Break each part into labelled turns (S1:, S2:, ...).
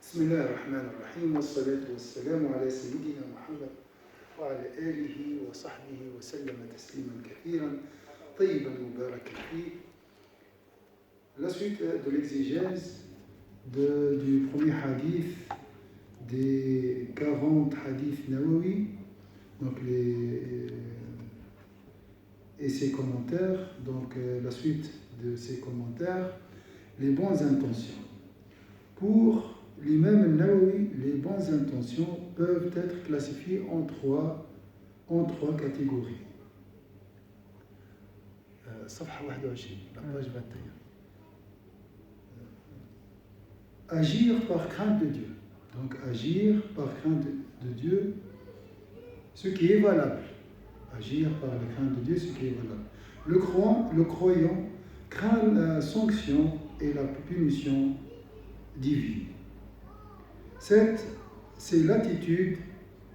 S1: بسم الله الرحمن الرحيم والصلاة والسلام على سيدنا محمد وعلى آله وصحبه وسلم تسليما كثيرا طيبا مباركا فيه. La suite de l'exégèse du premier hadith des 40 hadiths Nawawi, donc et ses commentaires, donc la suite de ses commentaires, les bonnes intentions. Pour l'imam Nawawi, les bonnes intentions peuvent être classifiées en trois catégories. صفحة 21, la page 21. Agir par crainte de Dieu. Donc agir par crainte de Dieu, ce qui est valable. Agir par la crainte de Dieu, ce qui est valable. Le croyant craint la sanction et la punition divine. C'est l'attitude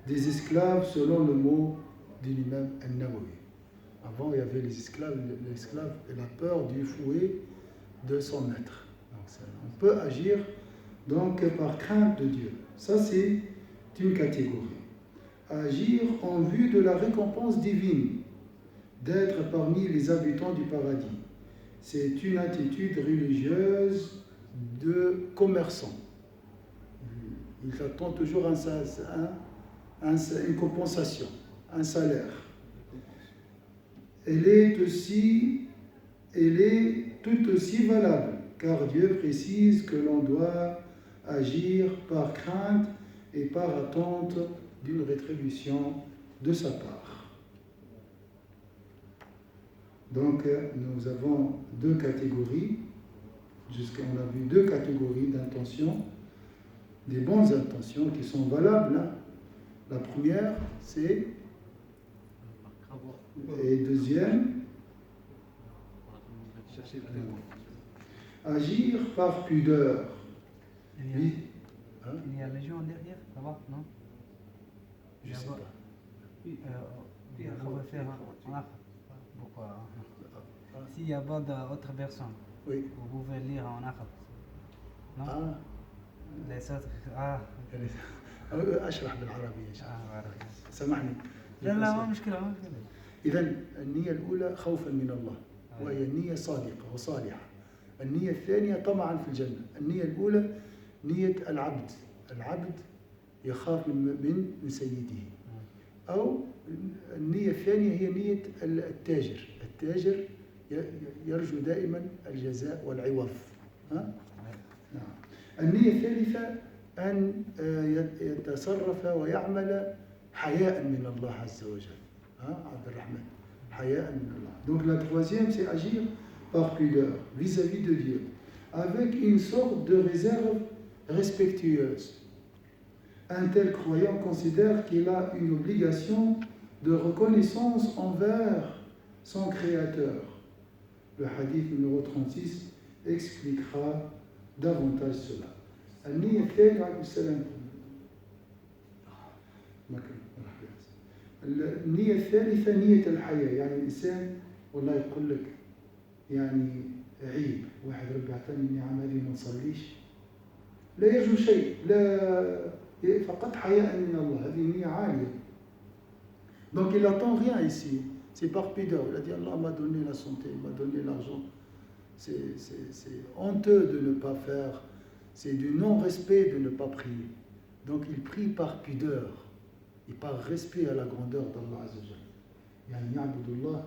S1: des esclaves selon le mot de l'imam An-Nawawi. Avant, il y avait les esclaves et la peur du fouet de son maître. Donc, on peut agir donc par crainte de Dieu. Ça, c'est une catégorie. Agir en vue de la récompense divine, d'être parmi les habitants du paradis. C'est une attitude religieuse de commerçant. Il attend toujours une compensation, un salaire. Elle est tout aussi valable, car Dieu précise que l'on doit agir par crainte et par attente d'une rétribution de sa part. Donc, nous avons deux catégories. On a vu deux catégories d'intentions, des bonnes intentions qui sont valables. La première, c'est... Et deuxième, agir par pudeur.
S2: Il y a les gens derrière, ça va, non?
S1: Je ne sais pas.
S2: On va faire pourquoi? S'il y a pas d'autres personnes,
S1: oui.
S2: Vous pouvez lire en arabe. Non? Les autres.
S1: أشرح بالعربية.
S2: بارك.
S1: سامحني.
S2: لا ما مشكلة.
S1: إذن النية الأولى خوفا من الله وهي نية صادقة وصالحة. النية الثانية طمعا في الجنة. النية الأولى نية العبد يخاف من سيده. أو النية الثانية هي نية التاجر يرجو دائما الجزاء والعوض. نعم. النية الثالثة أن يتصرف ويعمل حياء من الله عز وجل. عبد الرحمن. حياء من الله. Donc la troisième, c'est agir par pudeur vis-à-vis de Dieu, avec une sorte de réserve respectueuse. Un tel croyant considère qu'il a une obligation de reconnaissance envers son Créateur. Le hadith numéro 36 expliquera davantage cela. النية الثانية عليه السلام. النية الثالثة نية الحياة، يعني الإنسان والله يقول لك يعني عيب واحد ربي عطاني النعم هذه ما نصليش، لا يرجو شيء، لا فقط حياء من الله، هذه نية عالية. Donc il n'attend rien ici, c'est par pudeur. Il a dit Allah m'a donné la santé, il m'a donné l'argent. C'est honteux de ne pas faire, c'est du non-respect de ne pas prier. Donc il prie par pudeur et par respect à la grandeur d'Allah Azza wa Jalla. يعني يعبد الله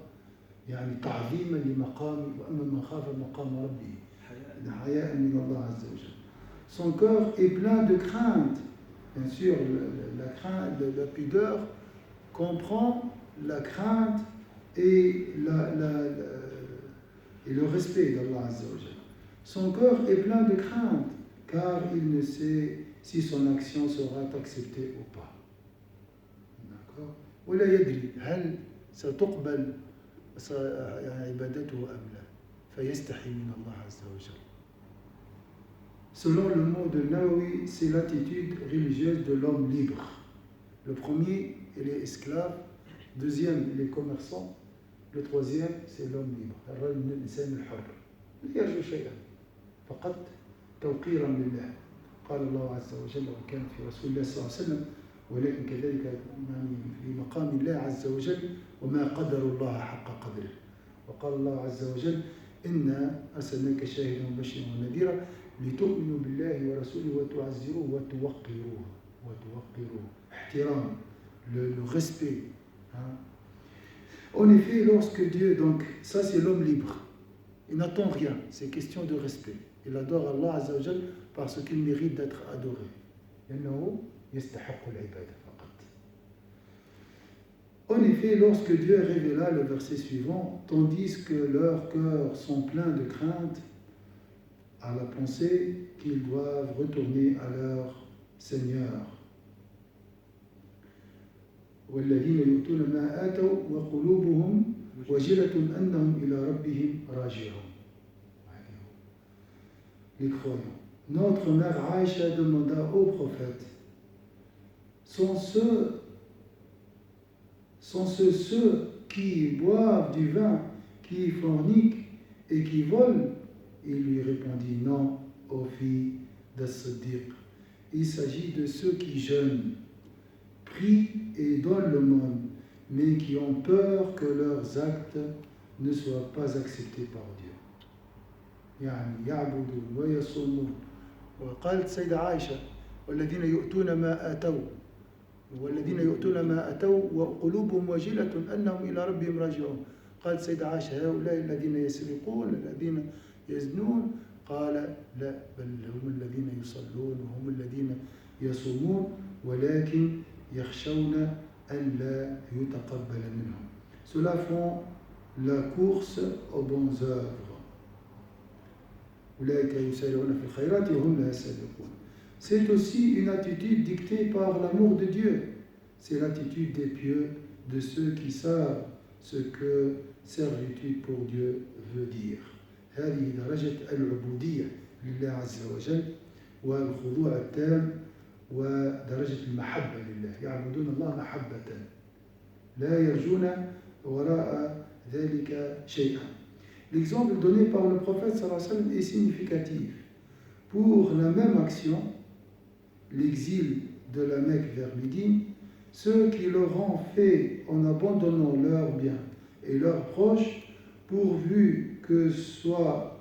S1: يعني تعظيما لمقامه وأما من خاف مقام ربه حياء من الله عز وجل. Son cœur est plein de crainte. Bien sûr, la crainte, la pudeur comprend la crainte et le respect d'Allah Azza wa Jalla. Son cœur est plein de crainte, car il ne sait si son action sera acceptée ou pas. D'accord? ولا يدري هل ستقبل عبادته أم لا فيستحي من الله عز وجل. Selon le mot de Nawawi, c'est l'attitude religieuse de l'homme libre. Le premier, il est esclave. Deuxième, il est commerçant. Le troisième, c'est l'homme libre. الرجل من الإنسان الحر. لا يرجو شيئا فقط توقيرا لله قال الله عز وجل وكان في رسول الله صلى الله عليه وسلم ولكن كذلك يعني في مقام الله عز وجل وما قدر الله حق قدره. وقال الله عز وجل إنا أرسلناك شاهدا ومبشرا ونذيرا لتؤمنوا بالله ورسوله وتعزروه وتوقروه احترام, le respect. Hein. En effet, lorsque Dieu, donc ça c'est l'homme libre, il n'attend rien, c'est question de respect. Il adore Allah Azza wa Jal parce qu'il mérite d'être adoré. لأنه يستحق العبادة فقط. En effet, lorsque Dieu révéla le verset suivant, tandis que leurs cœurs sont pleins de crainte à la pensée qu'ils doivent retourner à leur Seigneur. والذين يؤتون ما آتوا وقلوبهم وجلة أنهم إلى ربهم راجعون. Les croyants. Notre mère Aïcha demanda au prophète, sont ceux qui boivent du vin, qui forniquent et qui volent? Il lui répondit, non, ô fille d'As-Siddiq. Il s'agit de ceux qui jeûnent, prient et donnent le monde, mais qui ont peur que leurs actes ne soient pas acceptés par Dieu. يعني يعبدون ويصومون. وقالت سيدة عائشة والذين يؤتون ما أتوا وقلوبهم وجلة أنهم إلى ربهم راجعون. قالت سيدة عائشة هؤلاء الذين يسرقون الذين يزنون؟ قال لا بل هم الذين يصلون وهم الذين يصومون ولكن يخشون أن لا يتقبل منهم. Ceux-là font la course aux bonnes œuvres. C'est aussi une attitude dictée par l'amour de Dieu. C'est l'attitude des pieux, de ceux qui savent ce que servitude pour Dieu veut dire. هذه درجة العبودية لله عز وجل والخضوع التام ودرجة المحبة لله. يعبدون الله محبة لا يرجون وراء ذلك شيئا. L'exemple donné par le prophète sallallahu alayhi wa sallam est significatif. Pour la même action, l'exil de la Mecque vers Médine, ceux qui l'auront fait en abandonnant leurs biens et leurs proches, pourvu que soit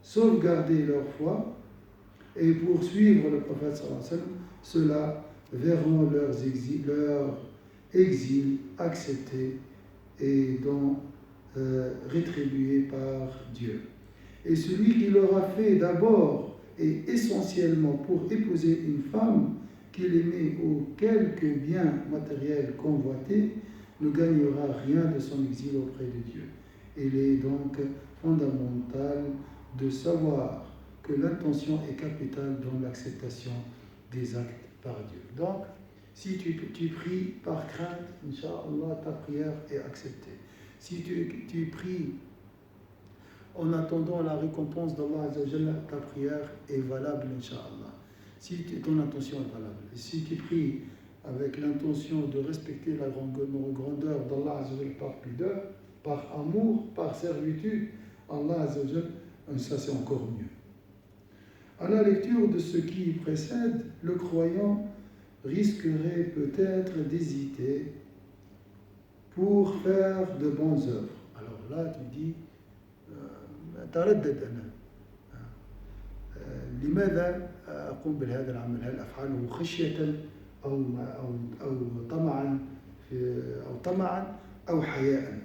S1: sauvegardée leur foi, et pour suivre le prophète sallallahu alayhi wa sallam, ceux-là verront leur exil accepté et donc rétribué par Dieu. Et celui qui l'aura fait d'abord et essentiellement pour épouser une femme qu'il aimait ou quelque bien matériel convoité ne gagnera rien de son exil auprès de Dieu. Il est donc fondamental de savoir que l'intention est capitale dans l'acceptation des actes par Dieu. Donc, si tu pries par crainte, Inch'Allah, ta prière est acceptée. Si tu pries en attendant la récompense d'Allah Azza wa Jalla, ta prière est valable, Inch'Allah. Si ton intention est valable. Et si tu pries avec l'intention de respecter la grandeur d'Allah Azza wa Jalla par pudeur, par amour, par servitude, Allah Azza wa Jalla, ça c'est encore mieux. À la lecture de ce qui précède, le croyant risquerait peut-être d'hésiter pour faire de bonnes œuvres. Alors là, tu dis, تردد أنا لماذا أقوم بهذا العمل؟ هل أفعله خشية أو طمعا أو حياء؟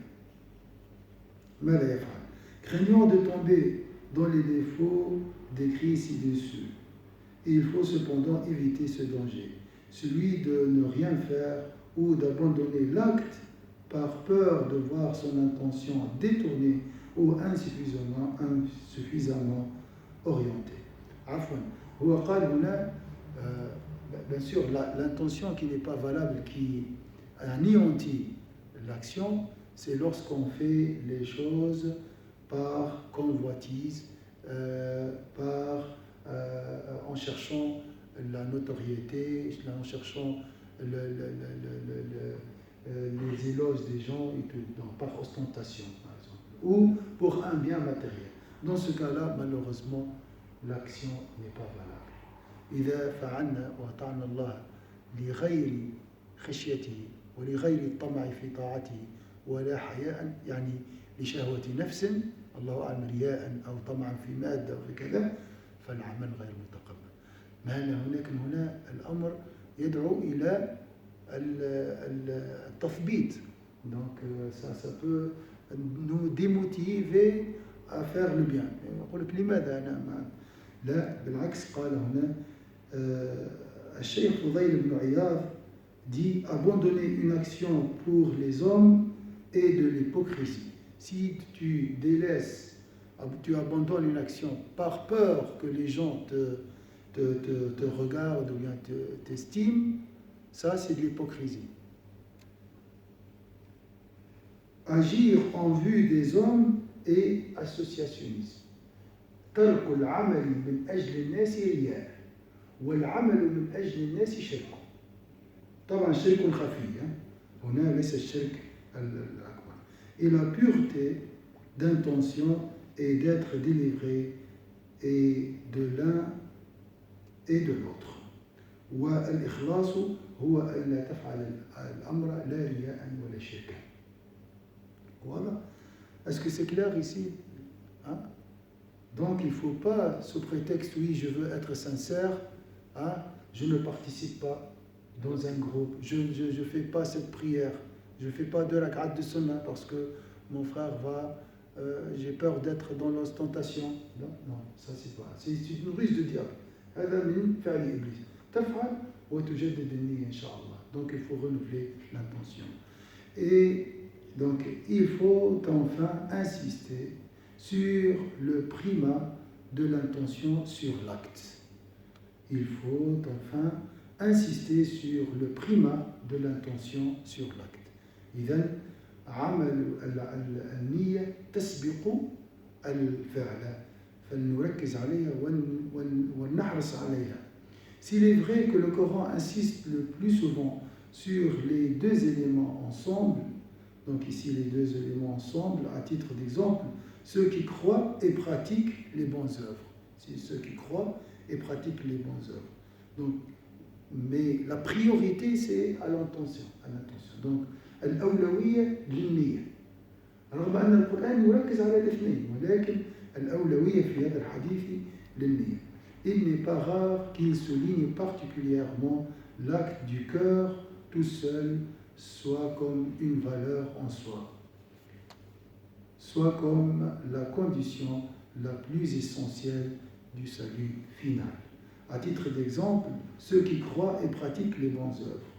S1: ماذا يفعل؟ Craignant de tomber dans les défauts décrits ci-dessus, il faut cependant éviter ce danger, celui de ne rien faire ou d'abandonner l'acte par peur de voir son intention détournée ou insuffisamment orientée. عفوا هو قال هنا bien sûr l'intention qui n'est pas valable, qui anéantit l'action, c'est lorsqu'on fait les choses par convoitise, en cherchant la notoriété, en cherchant les éloges des gens, et tout, donc, par ostentation, par exemple, ou pour un bien matériel. Dans ce cas-là, malheureusement, l'action n'est pas valable. إذا فعلنا وأطعنا الله لغير خشيته ولغير الطمع في طاعته ولا حياء، يعني لشهوة نفس، الله أعلم، رياء أو طمعا في مادة أو في كذا، فالعمل غير متقبل. هنا الأمر يدعو إلى التثبيت. Donc ça peut nous démotiver à faire le bien. يقول لك لماذا أنا ما لا، بالعكس قال هنا الشيخ فضيل بن عياض dit abandonner une action pour les hommes est de l'hypocrisie. Si tu délaisses, tu abandonnes une action par peur que les gens te regardent ou bien t'estiment, ça c'est de l'hypocrisie. Agir en vue des hommes est associationnisme. ترك العمل من أجل الناس رياء والعمل من أجل الناس شرك. طبعا شرك خفي، هنا ليس الشرك الأكبر. Et la pureté d'intention est d'être délivré et de l'un et de l'autre. والإخلاص هو أن لا تفعل الأمر لا رياء ولا شركا. Voilà. Est-ce que c'est clair ici, hein? Donc il ne faut pas, sous prétexte, oui, je veux être sincère, hein, je ne participe pas dans un groupe, je ne fais pas cette prière, je ne fais pas de rak'at de sunnah parce que mon frère va, j'ai peur d'être dans l'ostentation. Non, non, ça c'est pas. C'est une ruse de diable. هذا من فعل إبليس. تفعل وتجدد النية إن شاء الله. Donc il faut renouveler l'intention. Et donc il faut enfin insister sur le primat de l'intention sur l'acte. Il faut enfin insister sur le primat de l'intention sur l'acte. إذن عمل النية تسبق الفعل فلنركز عليها ونحرص عليها. S'il est vrai que le Coran insiste le plus souvent sur les deux éléments ensemble, donc ici les deux éléments ensemble, à titre d'exemple, ceux qui croient et pratiquent les bonnes œuvres. C'est ceux qui croient et pratiquent les bonnes œuvres. Donc, mais la priorité, c'est à l'intention. Donc, الأولوية للنية. رغم أن القرآن يركز على الاثنين، ولكن الأولوية في هذا الحديث للنية. Il n'est pas rare qu'il souligne particulièrement l'acte du cœur tout seul, soit comme une valeur en soi, soit comme la condition la plus essentielle du salut final. À titre d'exemple, ceux qui croient et pratiquent les bonnes œuvres.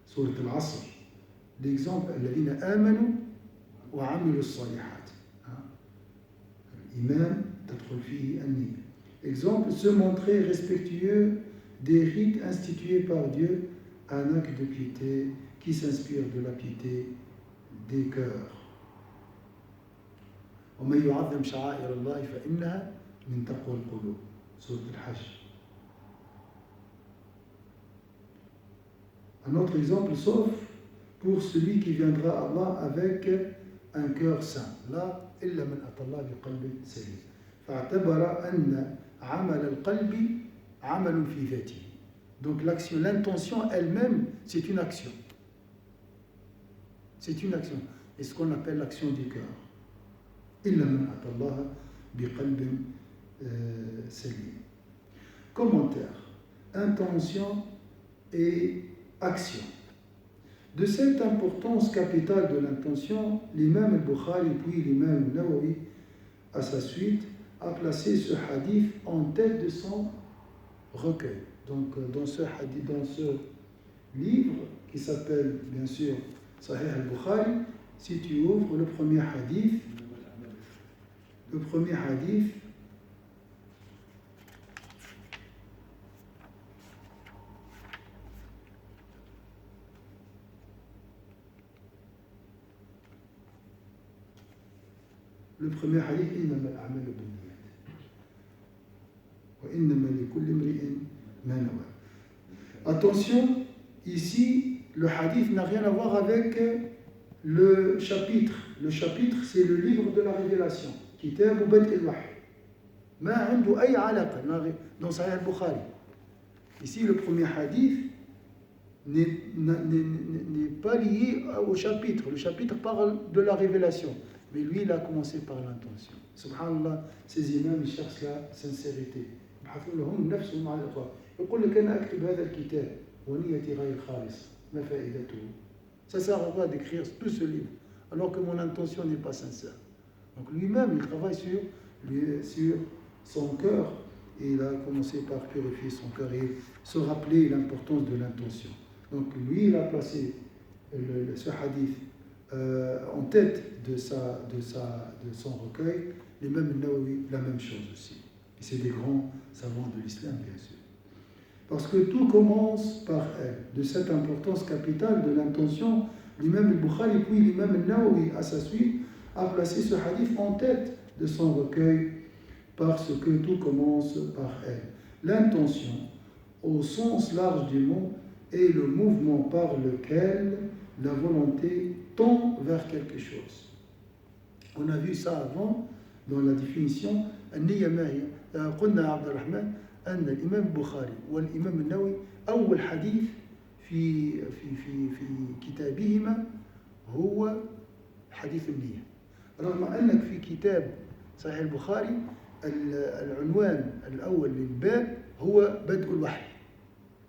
S1: Sourate Al-Asr. L'exemple, الذين آمنوا وعملوا الصالحات. L'imam تدخل فيه النية. Exemple, se montrer respectueux des rites institués par Dieu, un acte de piété qui s'inspire de la piété des cœurs. ومن يعظم شعائر الله فإنها من تقوى القلوب. Sourate Al-Hajj. Un autre exemple, sauf pour celui qui viendra à Allah avec un cœur saint. Là, إلا من أتى الله بقلب سليم. فاعتبر أن عمل القلب عمل في ذاته. Donc l'action, l'intention elle-même, c'est une action. C'est une action. C'est ce qu'on appelle l'action du cœur. إلا من أتى الله بقلب سليم. Commentaire. Intention et action. De cette importance capitale de l'intention, l'imam al-Bukhari puis l'imam al-Nawawi, à sa suite, a placé ce hadith en tête de son recueil. Donc dans ce hadith, dans ce livre qui s'appelle bien sûr Sahih al-Bukhari, si tu ouvres le premier hadith, إنما الأعمال بالنيات وإنما لكل امرئ ما نوى. Attention, ici, le hadith n'a rien à voir avec le chapitre. Le chapitre, c'est le livre de la révélation. Kitab Bad'il Wahy. ما عنده أي علاقة dans Sahih al-Bukhari. Ici, le premier hadith n'est pas lié au chapitre. Le chapitre parle de la révélation. Mais lui, il a commencé par l'intention. Subhanallah, ces imams, ils cherchent la sincérité. هم نفسهم مع الإخوة. يقول لك أنا أكتب هذا الكتاب ونيتي غير خالصة. ما فائدته؟ Ça sert à quoi d'écrire tout ce livre alors que mon intention n'est pas sincère. Donc lui-même, il travaille sur son cœur et il a commencé par purifier son cœur et se rappeler l'importance de l'intention. Donc lui, il a placé ce hadith en tête de son recueil. L'imam Nawawi, la même chose aussi. Et c'est des grands savants de l'islam, bien sûr. Parce que tout commence par elle. De cette importance capitale de l'intention, l'imam al-Bukhari, puis l'imam al-Nawawi, à sa suite, a placé ce hadith en tête de son recueil parce que tout commence par elle. L'intention, au sens large du mot, est le mouvement par lequel la volonté tend vers quelque chose. On a vu ça avant dans la définition. النية ما هي؟ قلنا عبد الرحمن أن الإمام البخاري والإمام النووي أول حديث في كتابهما هو حديث النية. رغم أنك في كتاب صحيح البخاري العنوان الأول للباب هو بدء الوحي.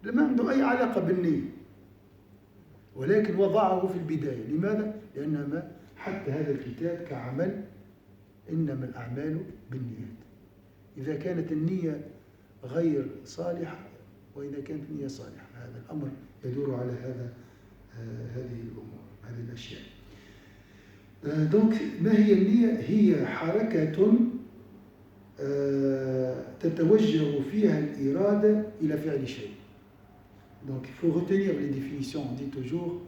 S1: لما عنده أي علاقة بالنية. ولكن وضعه في البداية. لماذا؟ لأن حتى هذا الكتاب كعمل إنما الأعمال بالنيات. إذا كانت النية غير صالحة وإذا كانت النية صالحة هذا الأمر يدور على هذه الأمور هذه الأشياء. Donc ما هي النية؟ هي حركة تتوجه فيها الإرادة إلى فعل شيء. Donc il faut retenir les définitions. On dit toujours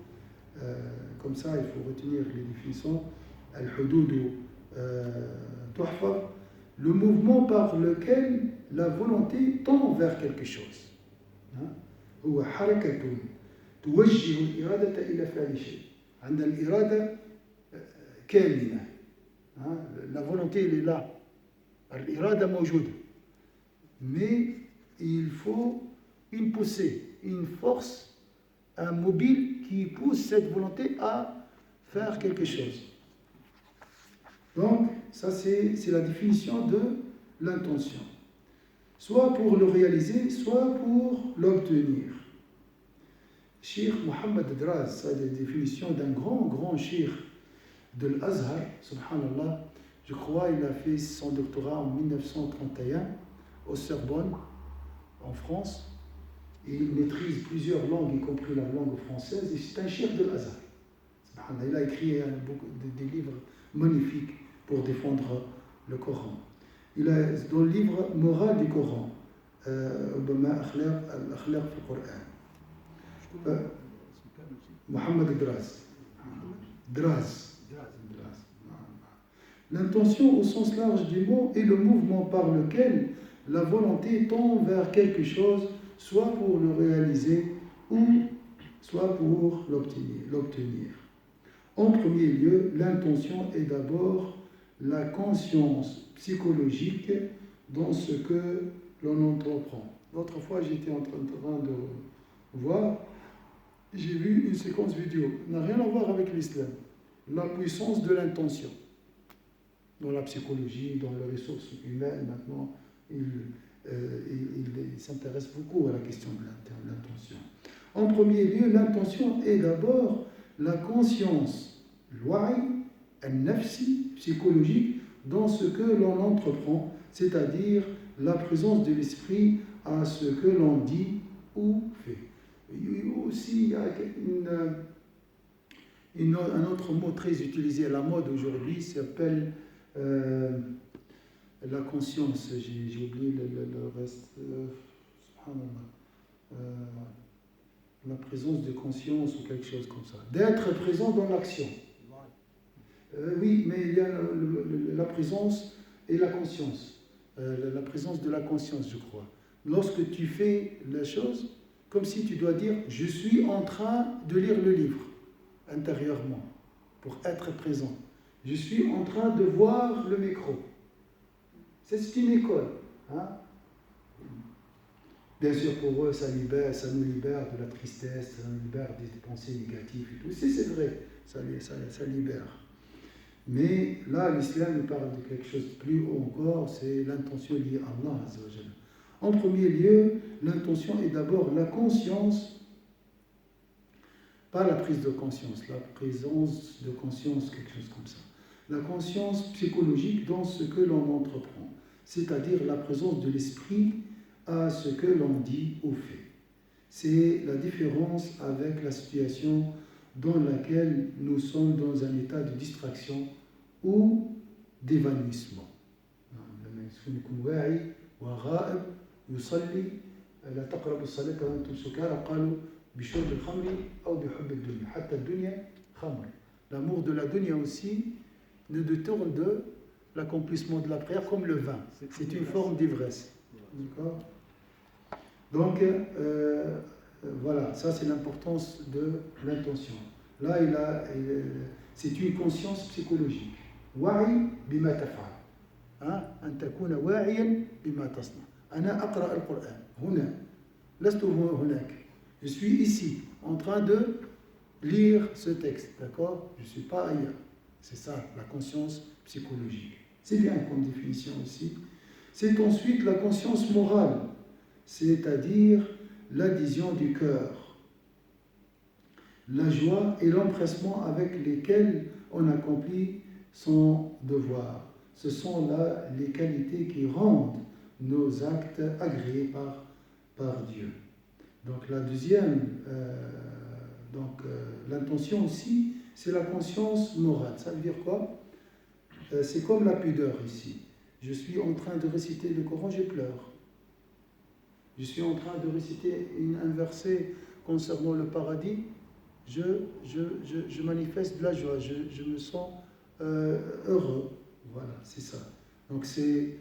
S1: comme ça, il faut retenir les définitions. Al-hudud tuhfaz, le mouvement par lequel la volonté tend vers quelque chose. هو حركة توجه الإرادة إلى فعل شيء. عند الإرادة كامنة. La volonté elle est là. الإرادة موجودة. Mais il faut une poussée, une force, un mobile qui pousse cette volonté à faire quelque chose. Donc, ça c'est la définition de l'intention. Soit pour le réaliser, soit pour l'obtenir. Cheikh Mohammed Draz, c'est la définition d'un grand cheikh de l'Azhar, subhanallah. Je crois qu'il a fait son doctorat en 1931 au Sorbonne, en France. Et il maîtrise plusieurs langues, y compris la langue française. Et c'est un cheikh de l'Azhar. Il a écrit des livres magnifiques pour défendre le Coran. Il a dans le livre Morale du Coran, Al-Akhlaq fi Coran. Mohammed Draz. L'intention au sens large du mot est le mouvement par lequel la volonté tend vers quelque chose, soit pour le réaliser ou soit pour l'obtenir. En premier lieu, l'intention est d'abord la conscience psychologique dans ce que l'on entreprend. L'autre fois, j'étais en train de voir, j'ai vu une séquence vidéo, n'a rien à voir avec l'islam, la puissance de l'intention. Dans la psychologie, dans les ressources humaines, maintenant, il s'intéresse beaucoup à la question de l'intention. En premier lieu, l'intention est d'abord la conscience, l'wa'i, al-nafsi, psychologique, dans ce que l'on entreprend, c'est-à-dire la présence de l'esprit à ce que l'on dit ou fait. Aussi, il y a un autre mot très utilisé à la mode aujourd'hui, s'appelle la conscience. J'ai oublié le reste. La présence de conscience ou quelque chose comme ça. D'être présent dans l'action. Oui, mais il y a la présence et la conscience. La présence de la conscience, je crois. Lorsque tu fais la chose, comme si tu dois dire « je suis en train de lire le livre » intérieurement, pour être présent. Je suis en train de voir le micro. C'est une école. Hein? Bien sûr, pour eux, ça nous libère de la tristesse, ça nous libère des pensées négatives et tout. Si, c'est vrai, ça libère. Mais là, l'islam nous parle de quelque chose de plus haut encore, c'est l'intention liée à Allah Azza wa Jalla. En premier lieu, l'intention est d'abord la conscience, pas la prise de conscience, la présence de conscience, quelque chose comme ça. La conscience psychologique dans ce que l'on entreprend, c'est-à-dire la présence de l'esprit à ce que l'on dit ou fait. C'est la différence avec la situation dans laquelle nous sommes dans un état de distraction ou d'évanouissement. يصلي لا تقربوا الصلاة وأنتم سكارى قالوا بشرب الخمر أو بحب الدنيا حتى الدنيا خمر. L'amour de la dunya aussi ne détourne de l'accomplissement de la prière comme le vin. C'est une forme d'ivresse. D'accord? Donc, voilà, ça c'est l'importance de l'intention. Là, c'est une conscience psychologique. Wa'i bima taf'al. أن تكون واعيا بما تصنع. أنا أقرأ القرآن هنا لست هناك. Je suis ici en train de lire ce texte, d'accord? Je ne suis pas ailleurs. C'est ça, la conscience psychologique. C'est bien comme définition aussi. C'est ensuite la conscience morale, c'est-à-dire l'adhésion du cœur, la joie et l'empressement avec lesquels on accomplit son devoir. Ce sont là les qualités qui rendent nos actes agréés par Dieu. Donc la deuxième, l'intention aussi, c'est la conscience morale. Ça veut dire quoi? C'est comme la pudeur ici. Je suis en train de réciter le Coran, je pleure. Je suis en train de réciter un verset concernant le paradis, je manifeste de la joie, je me sens heureux. Voilà, c'est ça. Donc c'est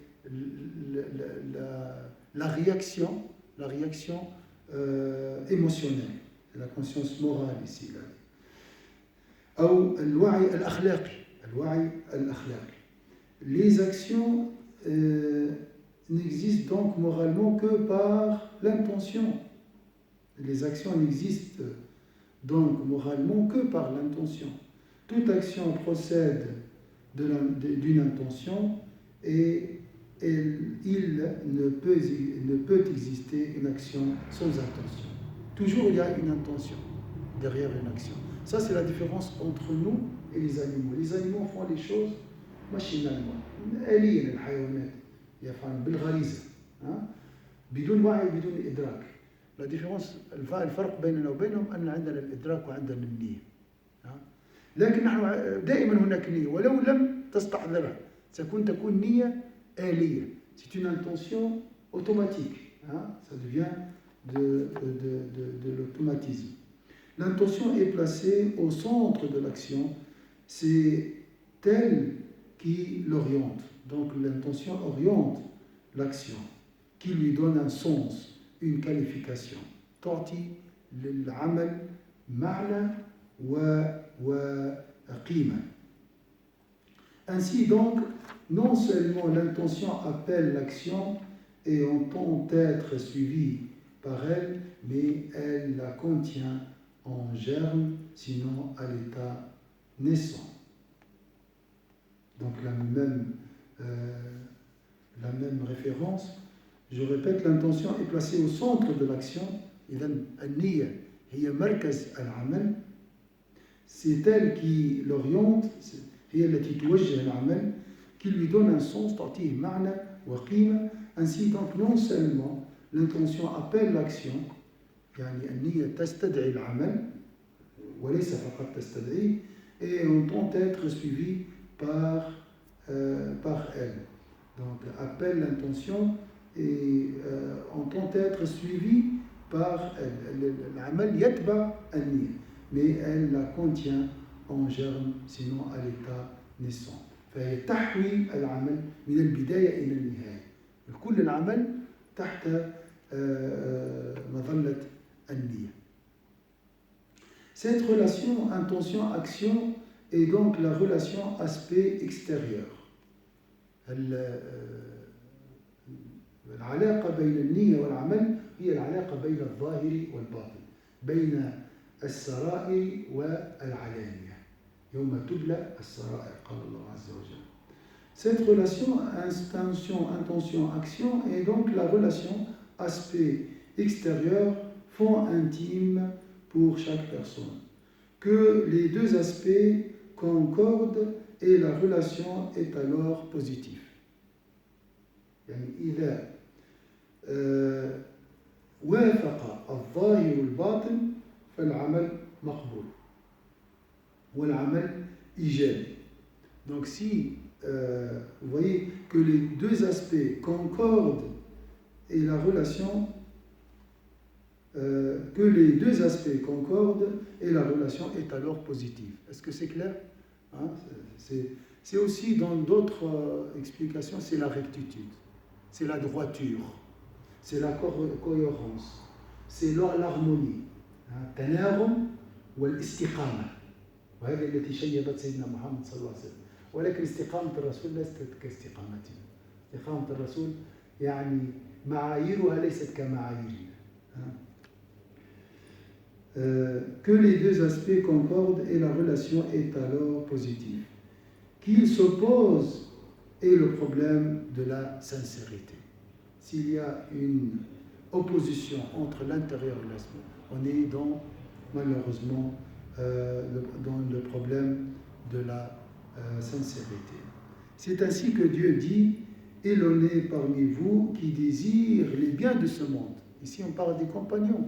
S1: la réaction émotionnelle, la conscience morale ici. Ou الوعي الأخلاقي. Les actions n'existent donc moralement que par l'intention. Les actions n'existent donc moralement que par l'intention. Toute action procède d'une intention et il ne peut exister une action sans intention. Toujours il y a une intention derrière une action. Ça c'est la différence entre nous et les animaux. Les animaux font les choses machinalement. آليا الحيوانات يفعلون بالغريزة بدون وعي بدون إدراك. La différence الفرق بيننا وبينهم أن عندنا الإدراك وعندنا النية. لكن نحن دائما هناك نية ولو لم تستحضرها تكون نية آلية. C'est une intention automatique. Ça devient de l'automatisme. L'intention est placée au centre de l'action. C'est elle qui l'oriente. Donc l'intention oriente l'action, qui lui donne un sens, une qualification. تعطي للعمل معنى وقيمة. Ainsi donc, non seulement l'intention appelle l'action et entend être suivie par elle, mais elle la contient en germe, sinon à l'état naissant. Donc la même référence, je répète, l'intention est placée au centre de l'action. النية هي مركز العمل. C'est elle qui l'oriente, هي التي توجه العمل, qui lui donne un sens, تعطيه معنى وقيمة. Ainsi donc non seulement l'intention appelle l'action, يعني النية تستدعي العمل وليس فقط تستدعيه, et entend être suivie par elle. Donc appelle l'intention et entend être suivie par elle. العمل يتبع النية, mais elle la contient en germe, sinon à l'état naissant. فهي تحوي العمل من البداية إلى النهاية. كل العمل تحت مظلة النية. Cette relation intention-action est donc la relation aspect extérieur. العلاقة بين النية والعمل هي العلاقة بين الظاهر والباطن، بين السرائر والعلانية. يوم تبلى السرائر قال الله عز وجل. Cette relation intention-action est donc la relation aspect extérieur, fond intime pour chaque personne. Que les deux aspects concordent et la relation est alors positive. يعني إذا وافق الظاهر الباطن فالعمل مقبول والعمل إيجابي. Donc si vous voyez que les deux aspects concordent et la relation que les deux aspects concordent et la relation est alors positive. Est-ce que c'est clair? Hein? C'est aussi dans d'autres explications, c'est la rectitude, c'est la droiture, c'est la cohérence, c'est l'harmonie. التناغم والاستقامة، وهذه التي شيدت سيدنا محمد صلى الله عليه وسلم. ولكن استقامة الرسول ليست كاستقامتنا. استقامة الرسول يعني معاييرها ليست كمعاييرنا. Que les deux aspects concordent et la relation est alors positive. Qu'ils s'opposent est le problème de la sincérité. S'il y a une opposition entre l'intérieur et l'extérieur, on est malheureusement dans le problème de la sincérité. C'est ainsi que Dieu dit « Il en est parmi vous qui désirent les biens de ce monde ». Ici on parle des compagnons.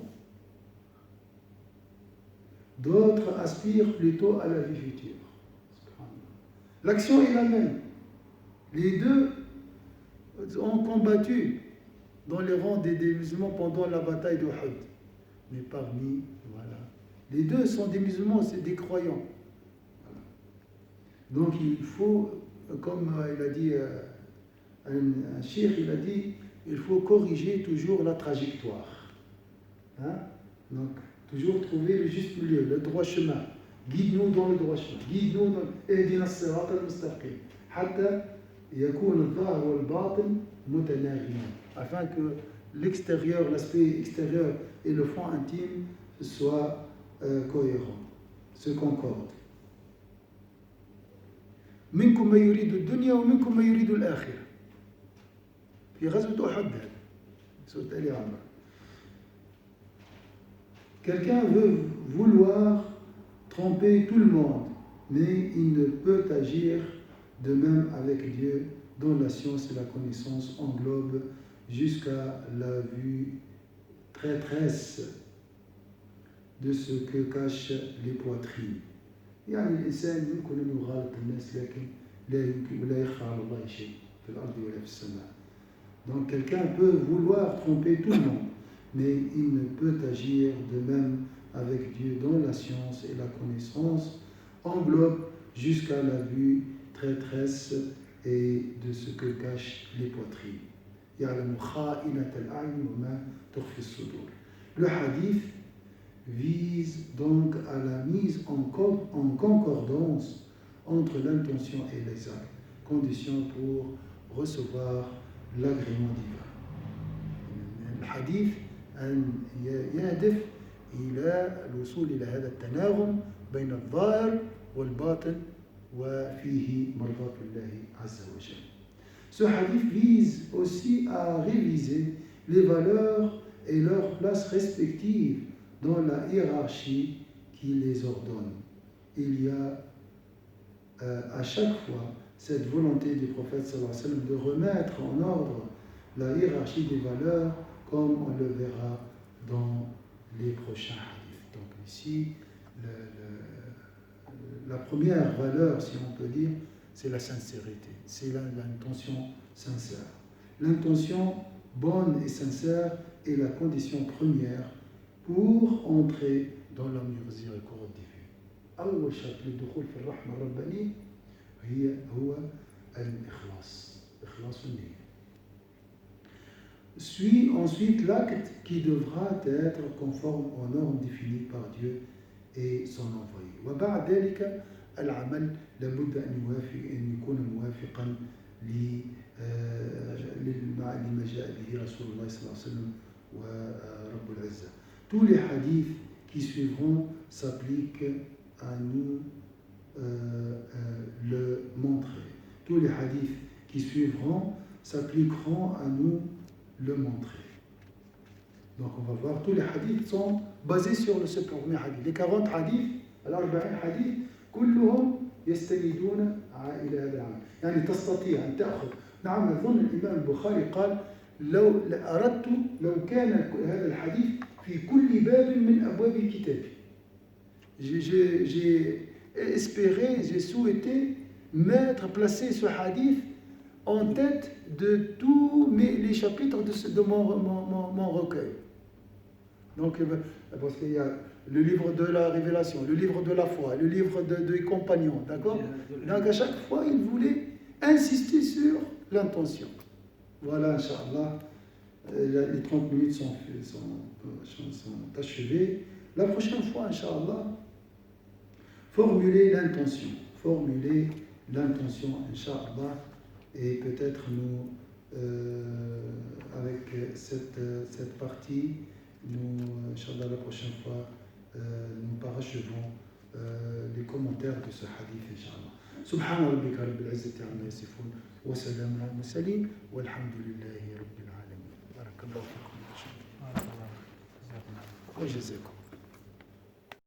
S1: D'autres aspirent plutôt à la vie future. L'action est la même. Les deux ont combattu dans les rangs des musulmans pendant la bataille de Uhud. Mais parmi, voilà, les deux sont des musulmans, c'est des croyants. Voilà. Donc il faut, comme il a dit un cheikh, il a dit, il faut corriger toujours la trajectoire. Hein? Donc toujours trouver le juste milieu, le droit chemin. Guide-nous dans le droit chemin. Guide-nous dans اهدنا الصراط المستقيم حتى يكون الظاهر والباطن متناغمين. Afin que l'extérieur, l'aspect extérieur et le fond intime soient cohérents, se concordent. منكم من يريد الدنيا ومنكم من يريد الآخرة. في غزوة أحد سورة آل عمران. Quelqu'un veut vouloir tromper tout le monde, mais il ne peut agir de même avec Dieu, dont la science et la connaissance englobent jusqu'à la vue traîtresse de ce que cachent les poitrines. يعني الإنسان يمكن أن يغالط الناس لكن لا يمكن ولا يخفى على الله شيء في الأرض ولا في السماء. Donc quelqu'un peut vouloir tromper tout le monde, mais il ne peut agir de même avec Dieu dont la science et la connaissance englobent jusqu'à la vue traîtresse et de ce que cachent les poitrines. يعلم خائنة الأعين وما تخفي الصدور. Le hadith vise donc à la mise en concordance entre l'intention et les actes, condition pour recevoir l'agrément divin. الحديث أن يهدف إلى الوصول إلى هذا التناغم بين الظاهر والباطن وفيه مرضاة الله عز وجل. Ce hadith vise aussi à réviser les valeurs et leurs places respectives dans la hiérarchie qui les ordonne. Il y a à chaque fois cette volonté du prophète sallallahu alayhi wa sallam de remettre en ordre la hiérarchie des valeurs comme on le verra dans les prochains hadiths. Donc ici, la première valeur, si on peut dire, c'est la sincérité, c'est l'intention sincère. L'intention bonne et sincère est la condition première pour entrer dans la miséricorde divine. أول شرط للدخول في الرحمة الربانية هو الإخلاص، إخلاص النية. Suit ensuite l'acte qui devra être conforme aux normes définies par Dieu et son envoyé. وبعد ذلك العمل لابد أن يكون موافقا لما جاء به رسول الله صلى الله عليه وسلم ورب العزة. Tous les hadiths qui suivront s'appliquent à nous le montrer. Tous les hadiths qui suivront s'appliqueront à nous le montrer. Donc on va voir, tous les hadiths sont basés sur ce premier hadith. Les 40 hadiths, الأربعين حديث كلهم يستندون إلى هذا العمل. يعني تستطيع أن تأخذ. نعم أظن الإمام البخاري قال لو أردت لو كان هذا الحديث في كل باب من أبواب كتابي. J'ai espéré, j'ai souhaité placer ce hadith en tête de tous les chapitres de mon recueil. Donc, parce qu'il y a le livre de la révélation, le livre de la foi, le livre des compagnons, d'accord? Donc, à chaque fois, il voulait insister sur l'intention. Voilà, Inch'Allah, les 30 minutes sont achevées. La prochaine fois, Inch'Allah, formuler l'intention, Inch'Allah, et peut-être nous, avec cette partie, nous, Inch'Allah, la prochaine fois, nous parachevons les commentaires de ce hadith, Inch'Allah. Subhana rabbika rabbil izzati amma yasifun wa salamun ala al-mursalin walhamdulillahi rabbil alamin. Barakallahu fikum. Wa jazakum.